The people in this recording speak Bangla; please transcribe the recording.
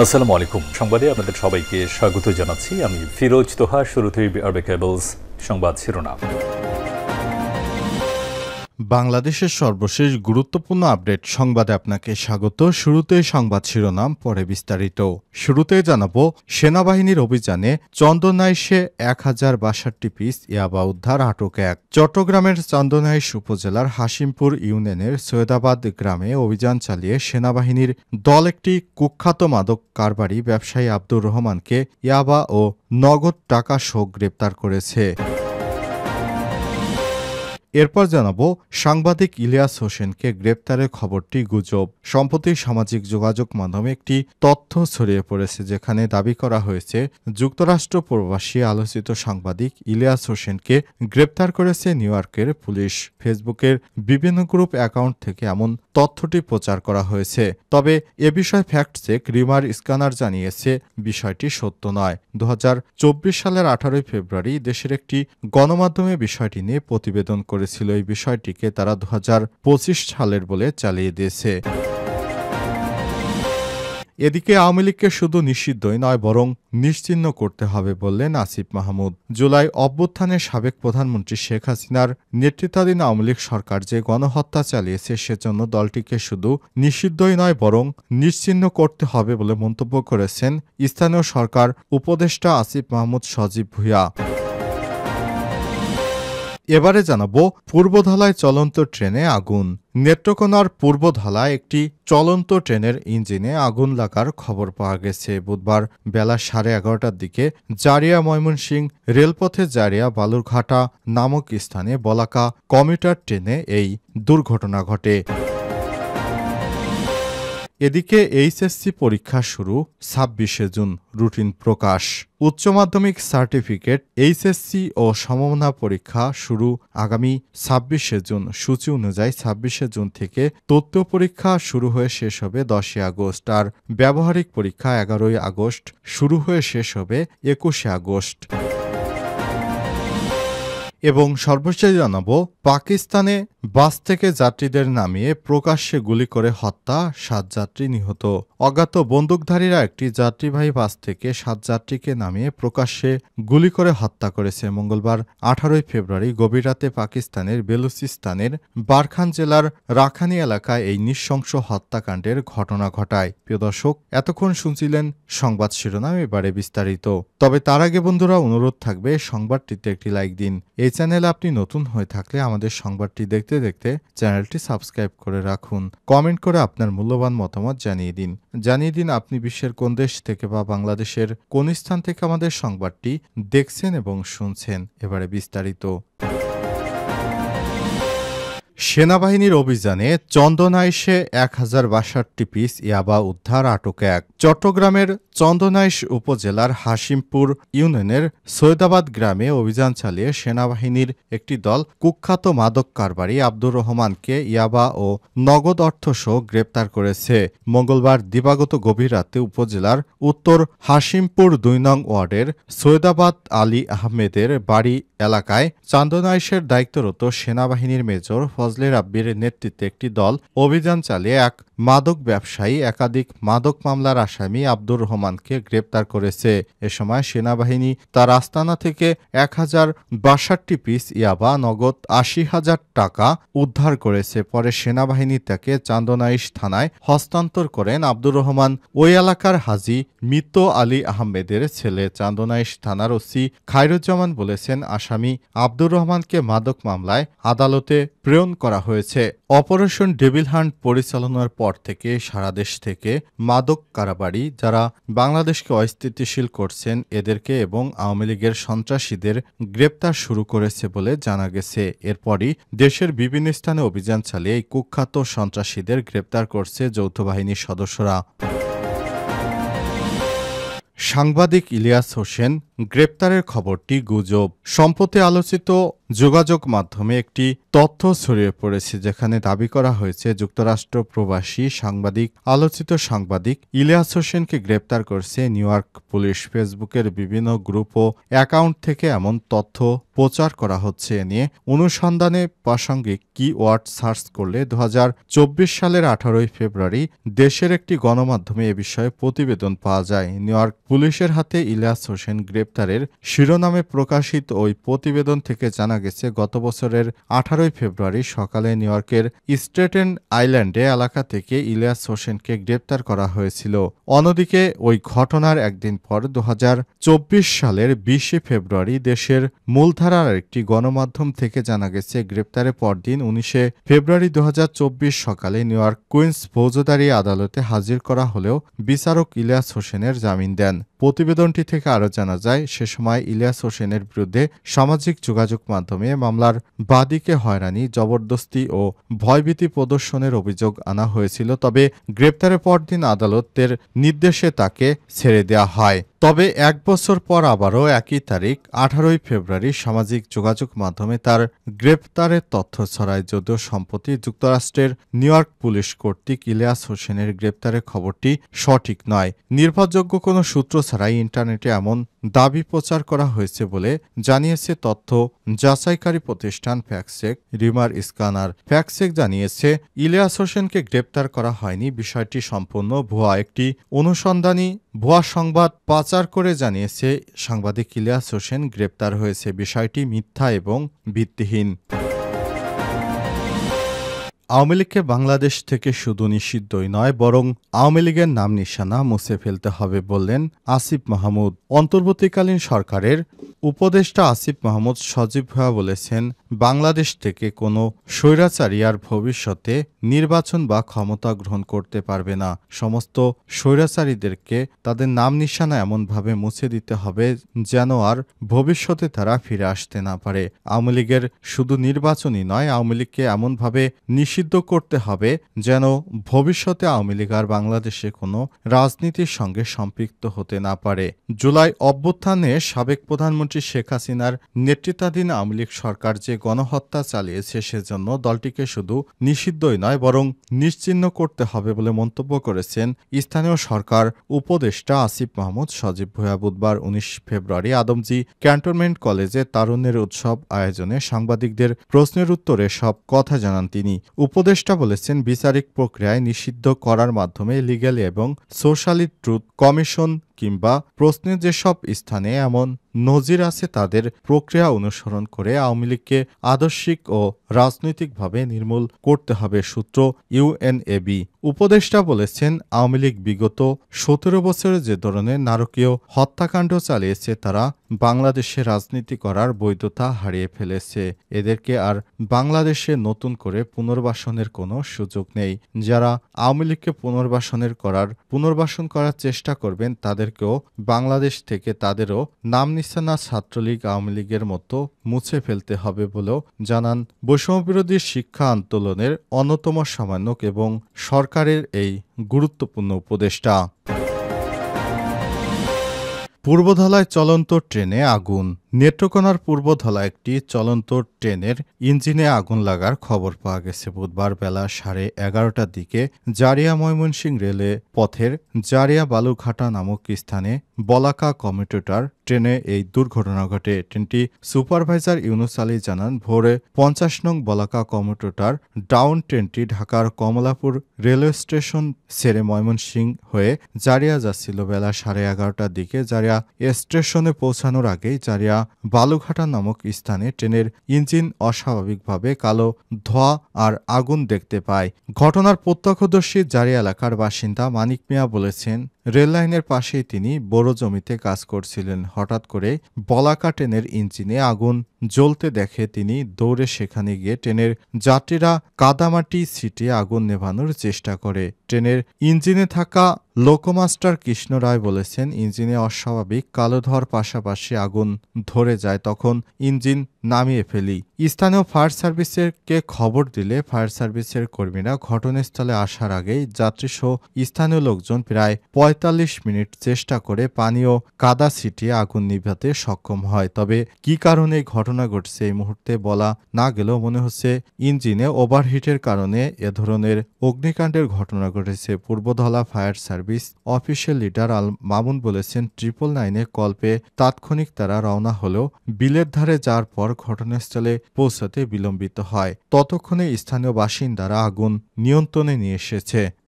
আসসালামু আলাইকুম। সংবাদে আপনাদের সবাইকে স্বাগত জানাচ্ছি। আমি ফিরোজ তোহা। শুরুতেই আরবে কেবলস সংবাদ শিরোনাম। বাংলাদেশের সর্বশেষ গুরুত্বপূর্ণ আপডেট সংবাদে আপনাকে স্বাগত। শুরুতেই সংবাদ শিরোনাম, পরে বিস্তারিত। শুরুতে জানাবো, সেনাবাহিনীর অভিযানে চন্দনাইশে 1062 পিস ইয়াবা উদ্ধার, আটক এক। চট্টগ্রামের চন্দনাইশ উপজেলার হাশিমপুর ইউনিয়নের সৈয়দাবাদ গ্রামে অভিযান চালিয়ে সেনাবাহিনীর দল একটি কুখ্যাত মাদক কারবারি ব্যবসায়ী আব্দুর রহমানকে ইয়াবা ও নগদ টাকা সহ গ্রেপ্তার করেছে। এরপর জানাবো, সাংবাদিক ইলিয়াস হোসেনকে গ্রেপ্তারের খবরটি গুজব। সম্প্রতি সামাজিক যোগাযোগ মাধ্যমে একটি তথ্য ছড়িয়ে পড়েছে, যেখানে দাবি করা হয়েছে যুক্তরাষ্ট্র প্রবাসী আলোচিত সাংবাদিক ইলিয়াস হোসেনকে গ্রেপ্তার করেছে নিউ ইয়র্কের পুলিশ। ফেসবুকের বিভিন্ন গ্রুপ অ্যাকাউন্ট থেকে এমন তথ্যটি প্রচার করা হয়েছে। তবে এ বিষয়ে ফ্যাক্ট চেক রিমার স্ক্যানার জানিয়েছে বিষয়টি সত্য নয়। 2024 সালের 18 ফেব্রুয়ারি দেশের একটি গণমাধ্যমে বিষয়টি নিয়ে প্রতিবেদন করেছিল। এই বিষয়টিকে তারা 2025 সালের বলে চালিয়ে দিয়েছে। এদিকে আওয়ামী লীগকে শুধু নিষিদ্ধই নয়, বরং নিশ্চিহ্ন করতে হবে বললেন আসিফ মাহমুদ। জুলাই অভ্যুত্থানে সাবেক প্রধানমন্ত্রী শেখ হাসিনার নেতৃত্বাধীন আওয়ামী লীগ সরকার যে গণহত্যা চালিয়েছে, সেজন্য দলটিকে শুধু নিষিদ্ধই নয়, বরং নিশ্চিহ্ন করতে হবে বলে মন্তব্য করেছেন স্থানীয় সরকার উপদেষ্টা আসিফ মাহমুদ সজীব ভূঁইয়া। এবারে জানাবো, পূর্বধলায় চলন্ত ট্রেনে আগুন। নেত্রকোনার পূর্বধলায় একটি চলন্ত ট্রেনের ইঞ্জিনে আগুন লাগার খবর পাওয়া গেছে। বুধবার বেলা 11:30টার দিকে জারিয়া ময়মনসিংহ রেলপথে জারিয়া বালুরঘাটা নামক স্থানে বলাকা কমিউটার ট্রেনে এই দুর্ঘটনা ঘটে। এদিকে এইচএসসি পরীক্ষা শুরু 26শে জুন, রুটিন প্রকাশ। উচ্চ মাধ্যমিক সার্টিফিকেট, এইচএসসি ও সমমানা পরীক্ষা শুরু আগামী 26শে জুন। সূচি অনুযায়ী 26শে জুন থেকে তথ্য পরীক্ষা শুরু হয়ে শেষ হবে 10 আগস্ট, আর ব্যবহারিক পরীক্ষা 11 আগস্ট শুরু হয়ে শেষ হবে 21 আগস্ট। এবং সর্বশেষ জানাবো, পাকিস্তানে বাস থেকে যাত্রীদের নামিয়ে প্রকাশ্যে গুলি করে হত্যা, 7 যাত্রী নিহত। অজ্ঞাত বন্দুকধারীরা একটি যাত্রীবাহী বাস থেকে 7 যাত্রীকে নামিয়ে প্রকাশ্যে গুলি করে হত্যা করেছে। মঙ্গলবার 18 ফেব্রুয়ারি গভীর রাতে পাকিস্তানের বেলুচিস্তানের বারখান জেলার রাখানি এলাকায় এই নৃশংস হত্যাকাণ্ডের ঘটনা ঘটায়। প্রিয় দর্শক, এতক্ষণ শুনছিলেন সংবাদ শিরোনাম, এবারে বিস্তারিত। তবে তার আগে বন্ধুরা, অনুরোধ থাকবে সংবাদটিতে একটি লাইক দিন। এই চ্যানেলে আপনি নতুন হয়ে থাকলে আমাদের সংবাদটি দেখতে দেখতে চ্যানেলটি সাবস্ক্রাইব করে রাখুন। কমেন্ট করে আপনার মূল্যবান মতামত জানিয়ে দিন আপনি বিশ্বের কোন দেশ থেকে বা বাংলাদেশের কোন স্থান থেকে আমাদের সংবাদটি দেখছেন এবং শুনছেন। এবারে বিস্তারিত। সেনাবাহিনীর অভিযানে চন্দনাইশে 1062 পিস ইয়াবা উদ্ধার, আটক এক। চট্টগ্রামের চন্দনাইশ উপজেলার হাশিমপুর ইউনিয়নের সৈয়দাবাদ গ্রামে অভিযান চালিয়ে সেনাবাহিনীর একটি দল কুখ্যাত মাদক কারবারি আব্দুর রহমানকে ইয়াবা ও নগদ অর্থসহ গ্রেপ্তার করেছে। মঙ্গলবার দিবাগত গভীর রাতে উপজেলার উত্তর হাশিমপুর 2 নং ওয়ার্ডের সৈয়দাবাদ আলী আহমেদের বাড়ি এলাকায় চন্দনাইশের দায়িত্বরত সেনাবাহিনীর মেজর ফজলে রাব্বির নেতৃত্বে একটি দল অভিযান চালিয়ে এক মাদক ব্যবসায়ী, একাধিক মাদক মামলার আসামি আব্দুর রহমানকে গ্রেপ্তার করেছে। এ সময় সেনাবাহিনী তার আস্তানা থেকে 1062 পিস ইয়াবা, নগদ 80,000 টাকা উদ্ধার করেছে। পরে সেনাবাহিনী তাকে চন্দনাইশ থানায় হস্তান্তর করেন। আব্দুর রহমান ওই এলাকার হাজী মৃত আলী আহমেদের ছেলে। চন্দনাইশ থানার ওসি খায়রুজ্জামান বলেছেন, আসামি আব্দুর রহমানকে মাদক মামলায় আদালতে প্রেরণ করা হয়েছে। অপারেশন ডেভিল হান্ট পরিচালনার পর থেকে সারা দেশ থেকে মাদক কারবারি যারা বাংলাদেশকে অস্থিতিশীল করছেন, এদেরকে এবং আওয়ামী লীগের সন্ত্রাসীদের গ্রেপ্তার শুরু করেছে বলে জানা গেছে। এরপরই দেশের বিভিন্ন স্থানে অভিযান চালিয়ে এই কুখ্যাত সন্ত্রাসীদের গ্রেপ্তার করছে যৌথ বাহিনীর সদস্যরা। সাংবাদিক ইলিয়াস হোসেন গ্রেপ্তারের খবরটি গুজব। সম্প্রতি আলোচিত যোগাযোগ মাধ্যমে একটি তথ্য ছড়িয়ে পড়েছে, যেখানে দাবি করা হয়েছে যুক্তরাষ্ট্র প্রবাসী আলোচিত সাংবাদিক ইলিয়াস হোসেনকে গ্রেপ্তার করছে নিউ ইয়র্ক পুলিশ। ফেসবুকের বিভিন্ন গ্রুপ ও অ্যাকাউন্ট থেকে এমন তথ্য প্রচার করা হচ্ছে। এ নিয়ে অনুসন্ধানে প্রাসঙ্গিক কিওয়ার্ড সার্চ করলে 2024 সালের 18 ফেব্রুয়ারি দেশের একটি গণমাধ্যমে এ বিষয়ে প্রতিবেদন পাওয়া যায়। নিউ ইয়র্ক পুলিশের হাতে ইলিয়াস হোসেন গ্রেপ্তারের শিরোনামে প্রকাশিত ওই প্রতিবেদন থেকে জানা গেছে, গত বছরের 18 ফেব্রুয়ারি সকালে নিউ ইয়র্কের স্ট্যাটেন আইল্যান্ডে এলাকা থেকে ইলিয়াস হোসেনকে গ্রেপ্তার করা হয়েছিল। অন্যদিকে ওই ঘটনার একদিন পর 2024 সালের 20 ফেব্রুয়ারি দেশের মূলধারার একটি গণমাধ্যম থেকে জানা গেছে, গ্রেপ্তারের পরদিন 19 ফেব্রুয়ারি 2024 সকালে নিউ ইয়র্ক কুইন্স ফৌজদারি আদালতে হাজির করা হলেও বিচারক ইলিয়াস হোসেনের জামিন দেন। প্রতিবেদনটি থেকে আরও জানা যায়, সে সময় ইলিয়াস হোসেনের বিরুদ্ধে সামাজিক যোগাযোগ মাধ্যমে মামলার বাদীকে হয়রানি, জবরদস্তি ও ভয়ভীতি প্রদর্শনের অভিযোগ আনা হয়েছিল। তবে গ্রেপ্তারের পরদিন আদালতের নির্দেশে তাকে ছেড়ে দেওয়া হয়। তবে এক বছর পর আবারও একই তারিখ 18 ফেব্রুয়ারি সামাজিক যোগাযোগ মাধ্যমে তার গ্রেপ্তারের তথ্য ছড়ায়। যদিও সম্প্রতি যুক্তরাষ্ট্রের নিউ ইয়র্ক পুলিশ কর্তৃক ইলিয়াস হোসেনের গ্রেপ্তারের খবরটি সঠিক নয়। নির্ভরযোগ্য কোনো সূত্র ছাড়াই ইন্টারনেটে এমন দাবি প্রচার করা হয়েছে বলে জানিয়েছে তথ্য যাচাইকারী প্রতিষ্ঠান ফ্যাক্টচেক রিমার স্ক্যানার। ফ্যাক্টচেক জানিয়েছে, ইলিয়াস হোসেনকে গ্রেপ্তার করা হয়নি, বিষয়টি সম্পূর্ণ ভুয়া। একটি অনুসন্ধানী ভুয়া সংবাদ পাচার করে জানিয়েছে সাংবাদিক ইলিয়াস হোসেন গ্রেপ্তার হয়েছে। বিষয়টি মিথ্যা এবং ভিত্তিহীন। আওয়ামী লীগকে বাংলাদেশ থেকে শুধু নিষিদ্ধই নয়, বরং আওয়ামী লীগের নাম নিশানা মুছে ফেলতে হবে বললেন আসিফ মাহমুদ। অন্তর্বর্তীকালীন সরকারের উপদেষ্টা আসিফ মাহমুদ সজীব ভুঁইয়া বলেছেন, বাংলাদেশ থেকে কোনো স্বৈরাচারী আর ভবিষ্যতে নির্বাচন বা ক্ষমতা গ্রহণ করতে পারবে না। সমস্ত স্বৈরাচারীদেরকে তাদের নাম নিশানা এমনভাবে মুছে দিতে হবে যেন আর ভবিষ্যতে তারা ফিরে আসতে না পারে। আওয়ামী লীগের শুধু নির্বাচনই নয়, আওয়ামী লীগকে এমনভাবে নিষিদ্ধ করতে হবে যেন ভবিষ্যতে আওয়ামী লীগ আর বাংলাদেশে কোনো রাজনীতির সঙ্গে সম্পৃক্ত হতে না পারে। জুলাই অভ্যুত্থানে সাবেক প্রধানমন্ত্রী শেখ হাসিনার নেতৃত্বাধীন আওয়ামী লীগ সরকার যে গণহত্যা চালিয়েছে, সেজন্য দলটিকে শুধু নিষিদ্ধই নয়, বরং নিশ্চিহ্ন করতে হবে বলে মন্তব্য করেছেন স্থানীয় সরকার উপদেষ্টা আসিফ মাহমুদ সজীব ভুঁইয়া। বুধবার 19 ফেব্রুয়ারি আদমজী ক্যান্টনমেন্ট কলেজে তারুণ্যের উৎসব আয়োজনে সাংবাদিকদের প্রশ্নের উত্তরে সব কথা জানান তিনি। উপদেষ্টা বলেছেন, বিচারিক প্রক্রিয়ায় নিষিদ্ধ করার মাধ্যমে লিগ্যাল এবং সোশ্যালি ট্রুথ কমিশন কিংবা প্রশ্নের যেসব স্থানে এমন নজির আছে তাদের প্রক্রিয়া অনুসরণ করে আওয়ামী লীগকে আদর্শিক ও রাজনৈতিকভাবে নির্মূল করতে হবে। সূত্র ইউএনএবি। উপদেষ্টা বলেছেন, আওয়ামী লীগ বিগত 17 বছরে যে ধরনের নারকীয় হত্যাকাণ্ড চালিয়েছে, তারা বাংলাদেশে রাজনীতি করার বৈধতা হারিয়ে ফেলেছে। এদেরকে আর বাংলাদেশে নতুন করে পুনর্বাসনের কোনো সুযোগ নেই। যারা আওয়ামী লীগকে পুনর্বাসন করার চেষ্টা করবেন, তাদেরকেও বাংলাদেশ থেকে তাদেরও নাম নিশানা ছাত্রলীগ আওয়ামী লীগের মতো মুছে ফেলতে হবে বলেও জানান বৈষম্যবিরোধী শিক্ষা আন্দোলনের অন্যতম সমন্বয়ক এবং সরকারের এই গুরুত্বপূর্ণ উপদেষ্টা। পূর্বধলায় চলন্ত ট্রেনে আগুন। নেত্রকোনার পূর্বধলা একটি চলন্ত ট্রেনের ইঞ্জিনে আগুন লাগার খবর পাওয়া গেছে। বুধবার বেলা 11:30টার দিকে জারিয়া ময়মনসিংহ রেলে পথের জারিয়া বালুঘাটা নামক স্থানে বলাকা কমিউটার ট্রেনে এই দুর্ঘটনা ঘটে। ট্রেনটি সুপারভাইজার ইউনুস আলী জানান, ভোরে 50 নং বলাকা কমিউটার ডাউন ট্রেনটি ঢাকার কমলাপুর রেলওয়ে স্টেশন ছেড়ে ময়মনসিংহ হয়ে জারিয়া যাচ্ছিল। বেলা 11:30টার দিকে জারিয়া স্টেশনে পৌঁছানোর আগেই জারিয়া বালুঘাটা নামক স্থানে ট্রেনের ইঞ্জিন অস্বাভাবিকভাবে কালো ধোঁয়া আর আগুন দেখতে পায়। ঘটনার প্রত্যক্ষদর্শী জারিয়া এলাকার বাসিন্দা মানিক মিয়া বলেছেন, রেললাইনের পাশেই তিনি বড় জমিতে কাজ করছিলেন। হঠাৎ করে বলাকা ট্রেনের ইঞ্জিনে আগুন জ্বলতে দেখে তিনি দৌড়ে সেখানে গিয়ে ট্রেনের যাত্রীরা কাদামাটি ছিটিয়ে আগুন নেভানোর চেষ্টা করে। ট্রেনের ইঞ্জিনে থাকা লোকোমাস্টার কৃষ্ণ রায় বলেছেন, ইঞ্জিনে অস্বাভাবিক কালো ধোঁয়ার পাশাপাশি আগুন ধরে যায়। তখন ইঞ্জিন নামিয়ে ফেলি। স্থানীয় ফায়ার সার্ভিসকে খবর দিলে ফায়ার সার্ভিসের কর্মীরা ঘটনাস্থলে আসার আগেই যাত্রীসহ স্থানীয় লোকজন প্রায় ৪৫ মিনিট চেষ্টা করে পানি ও কাদা ছিটিয়ে আগুন নিভাতে সক্ষম হয়। তবে কী কারণে এই ঘটনা ঘটছে এই মুহূর্তে বলা না গেলেও মনে হচ্ছে ইঞ্জিনে ওভারহিটের কারণে এ ধরনের অগ্নিকাণ্ডের ঘটনা ঘটেছে। পূর্বধলা fire service official leader Al Mamun বলেছেন, 999-এ কল পেয়ে তাৎক্ষণিক তারা রওনা হলেও বিলের ধারে যাওয়ার পর ঘটনাস্থলে পৌঁছাতে বিলম্বিত হয়। ততক্ষণে স্থানীয় বাসিন্দারা আগুন নিয়ন্ত্রণে নিয়ে এসেছে।